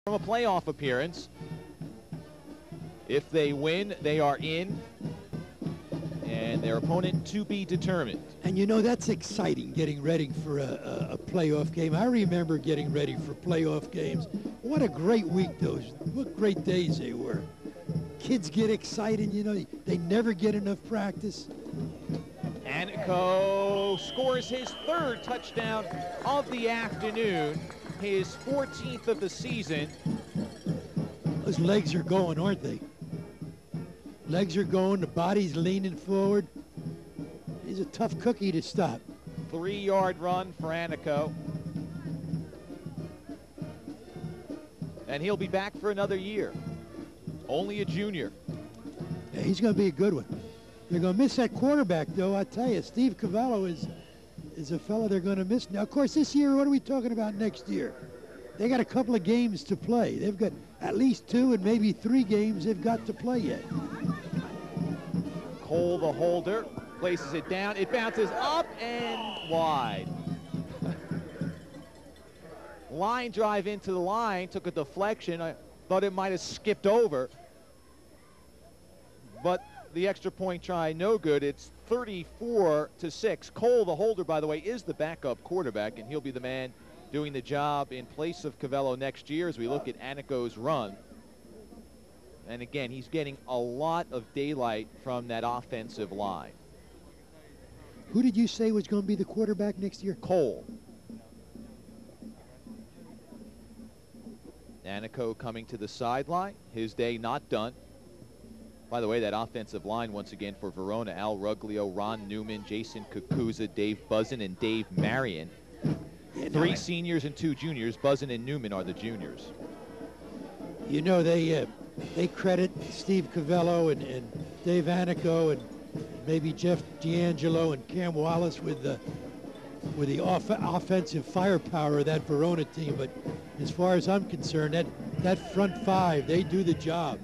from a playoff appearance. If they win, they are in, and their opponent to be determined. And you know, that's exciting, getting ready for a playoff game. I remember getting ready for playoff games. What a great week what great days they were. Kids get excited, you know, they never get enough practice. Anico scores his third touchdown of the afternoon, his 14th of the season. Those legs are going, aren't they? Legs are going, the body's leaning forward. He's a tough cookie to stop. 3-yard run for Anico. And he'll be back for another year. Only a junior. Yeah, he's going to be a good one. They're going to miss that quarterback, though. I tell you, Steve Cavallo is a fella they're going to miss. Now, of course, this year, what are we talking about next year? They got a couple of games to play. They've got at least 2 and maybe 3 games they've got to play yet. Cole, the holder, places it down. It bounces up and wide. Line drive into the line, took a deflection. I thought it might have skipped over. But the extra point try, no good. It's 34-6. Cole, the holder, by the way, is the backup quarterback, and he'll be the man doing the job in place of Cavallo next year as we look at Anico's run. And again, he's getting a lot of daylight from that offensive line. Who did you say was going to be the quarterback next year? Cole. Anico coming to the sideline. His day not done. By the way, that offensive line once again for Verona: Al Ruglio, Ron Newman, Jason Kukuza, Dave Buzzin, and Dave Marion. 3 seniors and 2 juniors. Buzzin and Newman are the juniors. You know, they credit Steve Cavallo and Dave Anico and maybe Jeff D'Angelo and Cam Wallace with the offensive firepower of that Verona team. But as far as I'm concerned, that front 5, they do the job.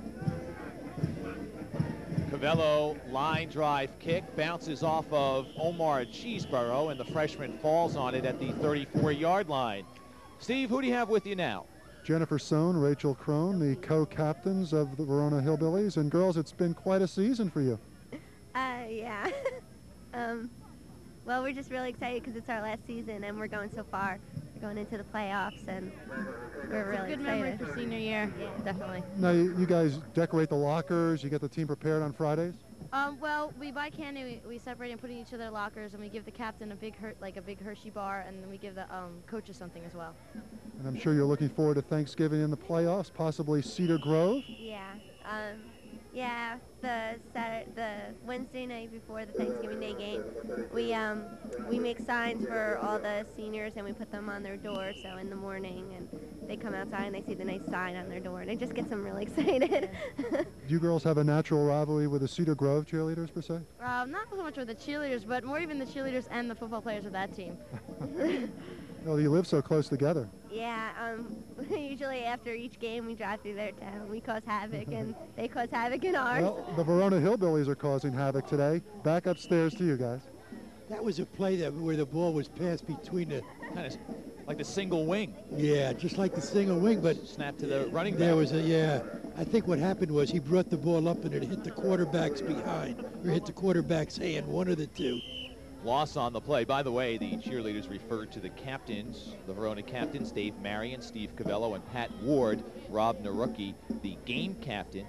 Cavallo line drive kick bounces off of Omar Cheeseborough, and the freshman falls on it at the 34-yard line. Steve, who do you have with you now? Jennifer Sohn, Rachel Crone, the co-captains of the Verona Hillbillies. And girls, it's been quite a season for you. Yeah. Well, we're just really excited because it's our last season and we're going so far. We're going into the playoffs and we're really excited. Good memory for senior year, yeah, definitely. Now, you guys decorate the lockers, you get the team prepared on Fridays? Well, we buy candy, we separate and put in each of their lockers, and we give the captain a big Hershey bar, and then we give the coaches something as well. And I'm sure you're looking forward to Thanksgiving in the playoffs, possibly Cedar Grove? Yeah. Yeah, the Wednesday night before the Thanksgiving Day game, we make signs for all the seniors and we put them on their door. So in the morning, and they come outside and they see the nice sign on their door, and it just gets them really excited. Do you girls have a natural rivalry with the Cedar Grove cheerleaders per se? Not so much with the cheerleaders, but more even the cheerleaders and the football players of that team. Well, you live so close together. Yeah, usually after each game we drive through their town. We cause havoc and they cause havoc in ours. Well, the Verona Hillbillies are causing havoc today. Back upstairs to you guys. That was a play where the ball was passed between the... Kind of like the single wing. Yeah, just like the single wing, but... Snap to the running back. There was I think what happened was he brought the ball up and it hit the quarterback's behind, or hit the quarterback's hand, one of the two. Loss on the play. By the way, the cheerleaders referred to the captains, the Verona captains, Dave Marion, Steve Cavallo, and Pat Ward. Rob Narucki, the game captain,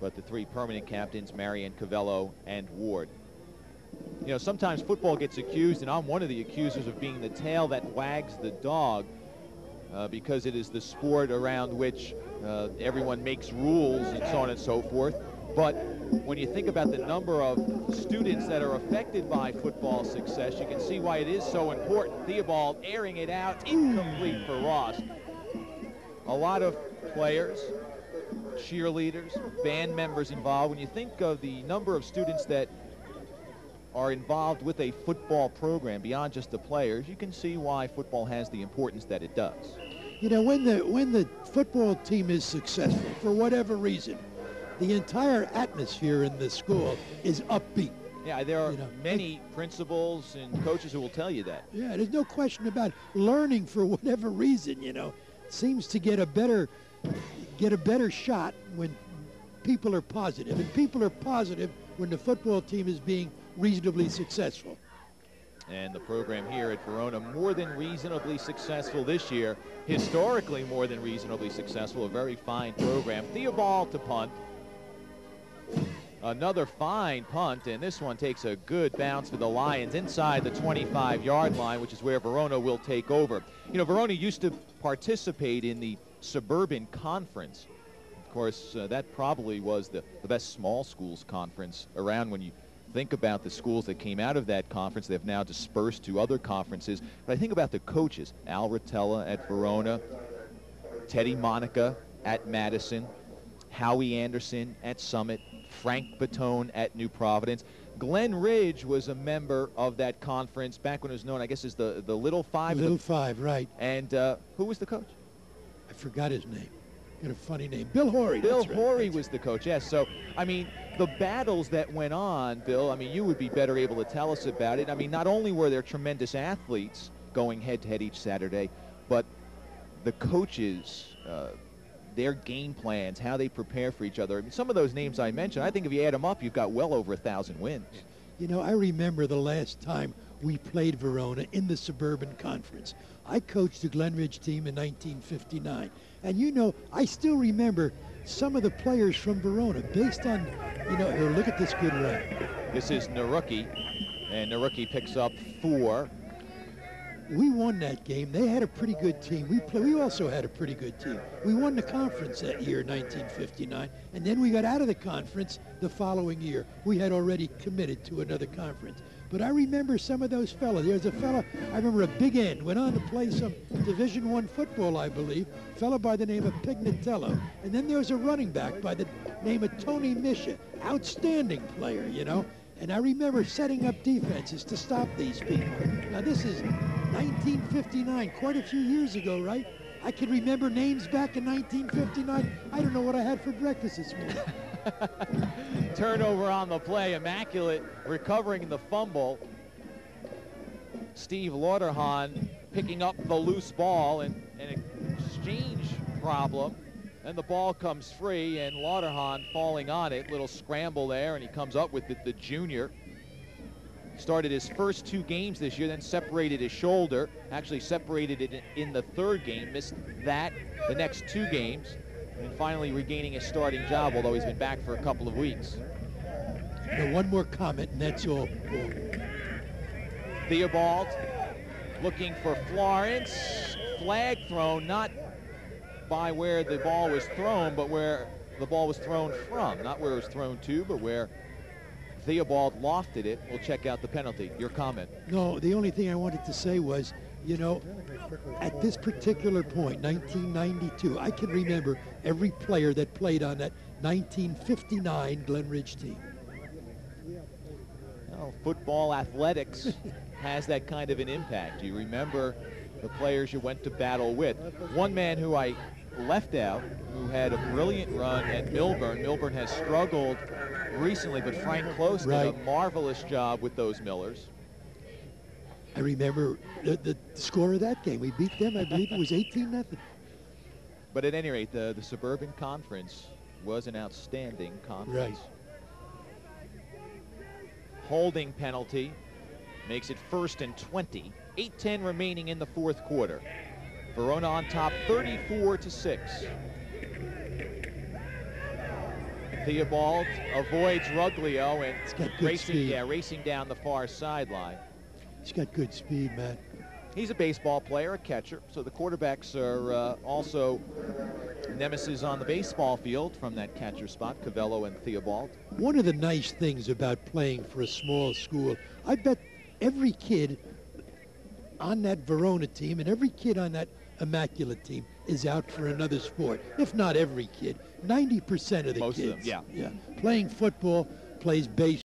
but the 3 permanent captains, Marion, Cavallo, and Ward. You know, sometimes football gets accused, and I'm one of the accusers, of being the tail that wags the dog, because it is the sport around which everyone makes rules and so on and so forth. But when you think about the number of students that are affected by football success, you can see why it is so important. Theobald airing it out, incomplete for Ross. A lot of players, cheerleaders, band members involved. When you think of the number of students that are involved with a football program beyond just the players, you can see why football has the importance that it does. You know, when the football team is successful, for whatever reason, the entire atmosphere in the school is upbeat. Yeah, there are many principals and coaches who will tell you that. Yeah, there's no question about learning for whatever reason, seems to get a better shot when people are positive, and people are positive when the football team is being reasonably successful. And the program here at Verona, more than reasonably successful this year, historically more than reasonably successful, a very fine program. Theobald to punt. Another fine punt, and this one takes a good bounce for the Lions inside the 25-yard line, which is where Verona will take over. You know, Verona used to participate in the Suburban Conference. Of course, that probably was the best small schools conference around. When you think about the schools that came out of that conference, they've now dispersed to other conferences. But I think about the coaches, Al Rotella at Verona, Teddy Monica at Madison, Howie Anderson at Summit, Frank Batone at New Providence. Glen Ridge was a member of that conference back when it was known, I guess, as the Little Five. Little Five, right. And who was the coach? I forgot his name. Got a funny name. Bill Horry. Bill Horry was the coach, yes. So, I mean, the battles that went on, Bill, I mean, you would be better able to tell us about it. I mean, not only were there tremendous athletes going head-to-head each Saturday, but the coaches, their game plans, how they prepare for each other. I mean, some of those names I mentioned, I think if you add them up, you've got well over 1,000 wins. You know, I remember the last time we played Verona in the Suburban Conference. I coached the Glen Ridge team in 1959. And, you know, I still remember some of the players from Verona based on, you know, here, look at this good run. This is Naruki, and Naruki picks up 4. We won that game. They had a pretty good team. We also had a pretty good team. We won the conference that year, 1959, and then we got out of the conference the following year. We had already committed to another conference. But I remember some of those fellas. There was a fella, I remember a big end, went on to play some Division I football, I believe, a fella by the name of Pignatello. And then there was a running back by the name of Tony Misha, outstanding player, you know. And I remember setting up defenses to stop these people. Now, this is 1959, quite a few years ago, right? I can remember names back in 1959. I don't know what I had for breakfast this morning. Turnover on the play. Immaculate recovering the fumble. Steve Lauterhahn picking up the loose ball, and an exchange problem. And the ball comes free, and Lauterhahn falling on it. Little scramble there, and he comes up with the junior. Started his first 2 games this year, then separated his shoulder. Actually separated it in the 3rd game, missed that, the next 2 games, and finally regaining his starting job, although he's been back for a couple of weeks. Now, one more comment, and that's all. Theobald looking for Florence. Flag thrown, not by where the ball was thrown, but where the ball was thrown from. Not where it was thrown to, but where Theobald lofted it. We'll check out the penalty. Your comment? No, the only thing I wanted to say was, you know, at this particular point, 1992, I can remember every player that played on that 1959 Glen Ridge team. Well, football athletics has that kind of an impact. You remember the players you went to battle with. One man who I left out, who had a brilliant run at Milburn. Milburn has struggled recently, but Frank Close did a marvelous job with those Millers. I remember the score of that game. We beat them, I believe it was 18-0. But at any rate, the Suburban Conference was an outstanding conference. Right. Holding penalty makes it 1st and 20. 8:10 remaining in the 4th quarter. Verona on top 34-6. Theobald avoids Ruglio and racing down the far sideline. He's got good speed, man. He's a baseball player, a catcher, so the quarterbacks are also nemesis on the baseball field from that catcher spot, Cavello and Theobald. One of the nice things about playing for a small school, I bet every kid on that Verona team and every kid on that Immaculate team is out for another sport. If not every kid, 90% of the Most kids. of them, yeah. Playing football, plays baseball.